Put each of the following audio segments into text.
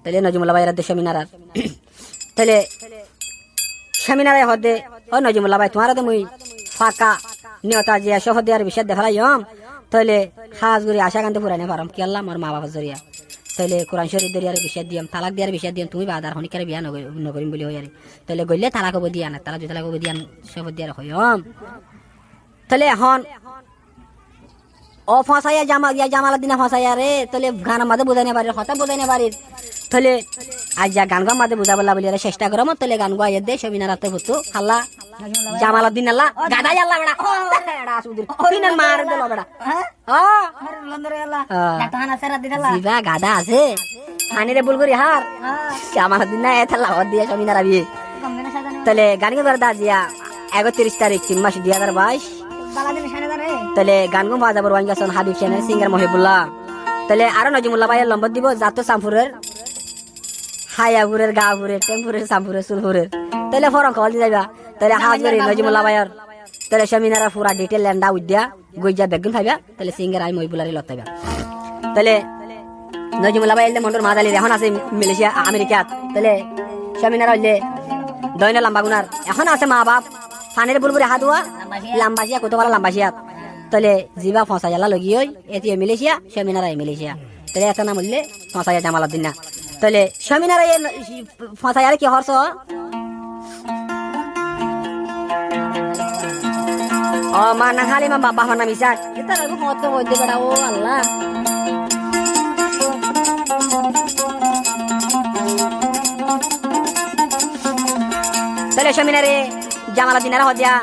তাহলে নজিমুল্লাহ ভাইয়ের দেশ সেমিনার তাহলে সেমিনারে হদে ও নজিমুল্লাহ ভাই তোমার তো মুই ফাঁকা নিয়তা যে সহদে আর বিষয় দেখালাই তাহলে হাজ করে আশা কান্তে পুরাইনে পারম কি আল্লাহ আমার মা বাবার জরিয়া তাহলে কোরআন শরীফ দরিয়ার বিষয় দিয়াম তালাক দিয়ার বিষয় দিয়াম তুমি বাদার হনিকারে বিয়া নকরিম বলি হই তাহলে গইলে তালাক হবো দিয়া না তালাক যদি তালাক হবো দিয়ান সব দিয়ার হইম তাহলে এখন ও ফাঁসাইয়া জামালাদ্দিনা ফাঁসাইয়া রে তাহলে গান মাঝে বুঝাইনে পারির হঠাৎ বুঝাইনে পারির তাহলে আজ যা গান গা মাঝে বুঝা বললা বলি চেষ্টা করম তাহলে গান গা দে সেমিনার আতে হতো হাল্লা জামালাদ্দিন আল্লাহ গাদা আল্লাহ বেড়া তিনের মার দিল বেড়া জিবা গাদা আছে হানিরে বল করি হার জামালাদ্দিন না এত লাভ দিয়ে সেমিনার আবি তাহলে গান গা দা জিয়া 31 তারিখ 3 মাস 2022 তাহলে গান গো বাজাবর ওয়ান গাছন হাবিব চ্যানেল সিঙ্গার মহিবুল্লাহ তাহলে আরো নজিমুল্লাহ ভাইয়ের নম্বর দিব জাতো সামপুরের হায়াপুরের গাপুরের টেম্পুরের সামপুরের সুলপুরের তাহলে ফরম কল দিয়ে যাবা তাহলে হাজ করি নজিমুল্লাহ ভাইয়ের তাহলে সেমিনার পুরা ডিটেল ল্যান্ডা উদ্যা গইজা বেগুন খাইবা তাহলে সিঙ্গার আই মহিবুল্লাহর লতাইবা তাহলে নজিমুল্লাহ ভাই এলে মন্ডর মাদালি এখন আছে মালয়েশিয়া আমেরিকাত তাহলে সেমিনার হইলে দয়না লাম্বাগুনার এখন আছে মা বাপ ফানের বুলবুরে হাদুয়া লাম্বাসিয়া কত বড় লাম্বাসিয়া তাহলে জিবা ফসাইলা লগি হই এটি মালয়েশিয়া সেমিনার আই মালয়েশিয়া তাহলে একটা নাম হইলে ফসাইয়া জামালাদ্দিন না তাহলে সেমিনার আই ফসাইয়ার কি হরছ ও মা না খালি মা বাবা মানা মিসাক এটা লাগু হত হইতে বড়া ও আল্লাহ তাহলে সেমিনারে জামালাদ্দিনারা হদিয়া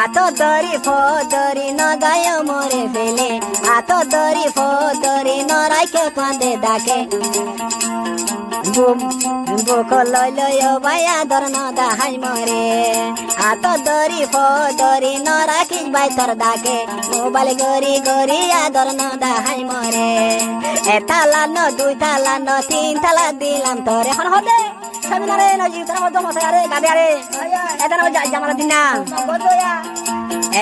আতো দরি ফদরি ন গায় মরে ফেলে আতো দরি ফদরি ন রাইকে কাঁদে ডাকে বুক লই লই বায়া দর ন দাহাই মরে আতো দরি ফদরি ন রাখিস বাই তোর ডাকে মোবাইল গরি গরি আদর ন দাহাই মরে এতালা ন দুই তালা ন তিন তালা দিলাম তোর এখন হদে সেমিনারে নজি তোর মত মশাই আরে গাবে আরে এটা না জামালাদ্দিন না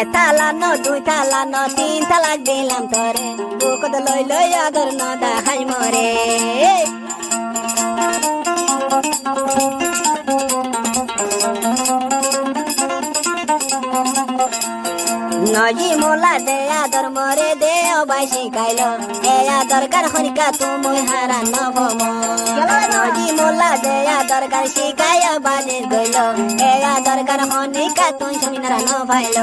এতালা ন দুই তালা ন তিন তালা দিলাম তোরে বুকত লই লই আদর ন দাহাই মরে নজি মোলা দে আদর মরে দে অবাই শিখাইল এ আদর কার হনিকা তুমি হারা নভম নজি মোলা দে আদর কার শিখাই বাজে গইল এ আদর কার হনিকা তুই সেমিনার নভাইল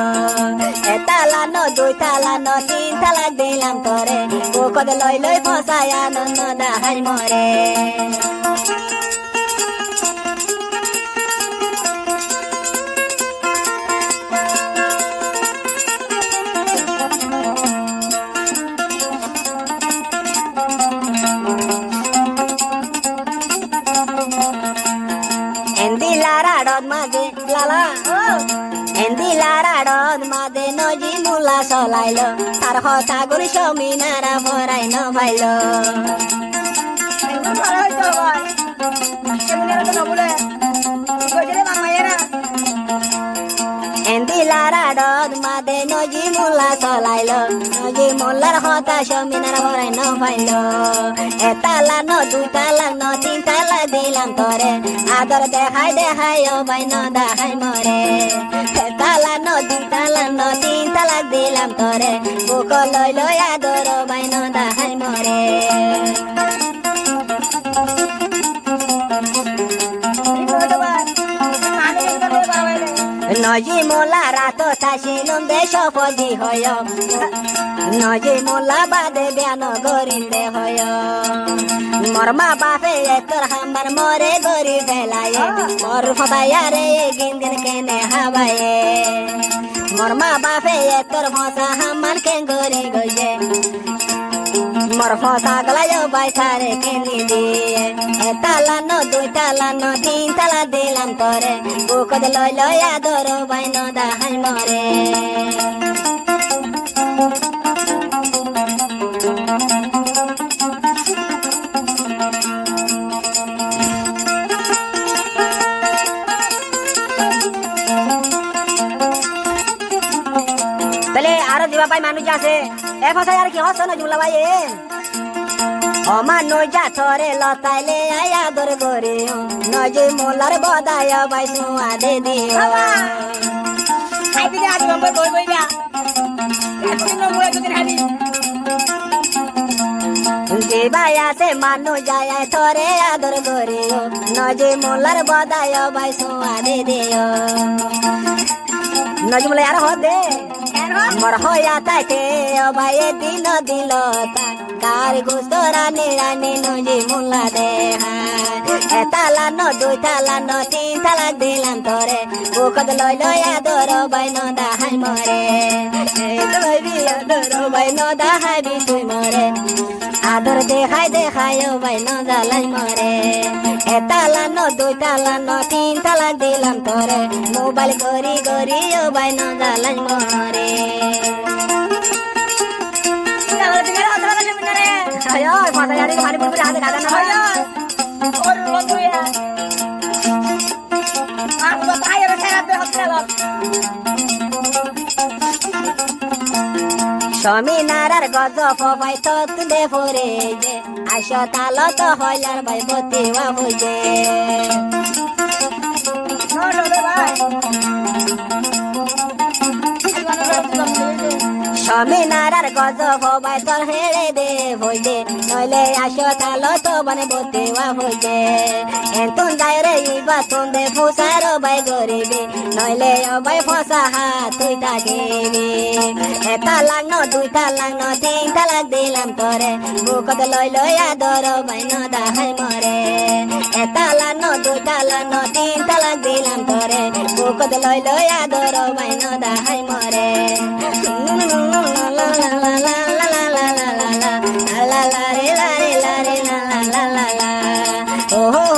এ তালা ন দুই তালা ন তিন তালা দিলাম তোরে বুকত লই লই ফসাই আনন্দ দাহাই মরে মাদে নজি মুলা চলাইল তার হতা গুলি সমিনারা ভরাই ন ভাইল এন্দিলারাডদ মাদে নজি মুলা চলাইল নজি মুলার হতা সমিনারা ভরাই ন ভাইল এতালা ন দুই তালা ন তিন তালা দিলাম তোরে আদর দেখাই দেখাই অবাই ন দেখাই মরে এতালা ন দুই তালা ন তিন তালা দিলাম তোরে বুক লই লই আদর অবাই ন দেখাই মরে নজি মোলা রাত থাসিলুম দেশ পদি হয় নজি মোলা বাদে ব্যান গরিন্দে হয় মরমা বাপে তোর হামার মরে গরি ফেলায় মর ফদায়ারে গিন্দিন কেনে হাবায়ে মরমা বাপে তোর ভসা হামার কে গরি গইয়ে মর ফসা গলায় বাইথারে কেনি দিয়ে এতালা ন দুই তালা ন তিন তালা দিলাম তোরে বুকত লই লই আদর বাই ন দাহাই মরে তাহলে আরো দিবা ভাই মানুষ আছে এ ফসাই আর কি হস না জুমলা ভাই অমানো যা থরে লতাইলে আদর করে নজে মোলার বদায় বাই সুয়া দে দিও যে ভাই আছে মানো যায় থরে আদর করে নজে মোলার বদায় বাই সুয়া দে দিও নজে মোলা আর হদে মর হইয়া তাকে ভাই দিন দিল কার গোস্ত রানে রানে নজে মোলা দে এতালা ন দুই তালা ন তিন তালাক দিলাম তোরে বুকত লই লই আদর বাই ন দাহাই মরে লইবি আদর বাই ন দাহাইবি তুই মরে আদর দেখাই দেখাই বাই ন জ্বালাই মরে এতালা ন দুই তালা ন তিন তালাক দিলাম তোরে মোবাইল করি করি বাই ন জ্বালাই মরে সমিনারার গজ ফবাই তত দে ফরে যে আইস তাল তো হইলার ভাই বতিওয়া হইছে সমিনারার গজ ফবাই তোর হেড়ে দে হইছে নইলে আইস তাল তো বনে বতিওয়া হইছে এন্তন যাই রে ইবা তুন দে ফুসার ভাই গরিবি নইলে ভাই ফসা হাত তুই তাকিবি এটা লাগ ন দুই তালাক ন তিন তালাক দিলাম তোরে বুকত লই লই আদর ভাই ন দাহাই মরে এটা লাগ ন দুই তালাক ন তিন তালাক দিলাম তোরে বুকত লই লই আদর ভাই ন দাহাই মরে লা লা লা লা লা লা লা লা লা লা লা লা লা লা লা ও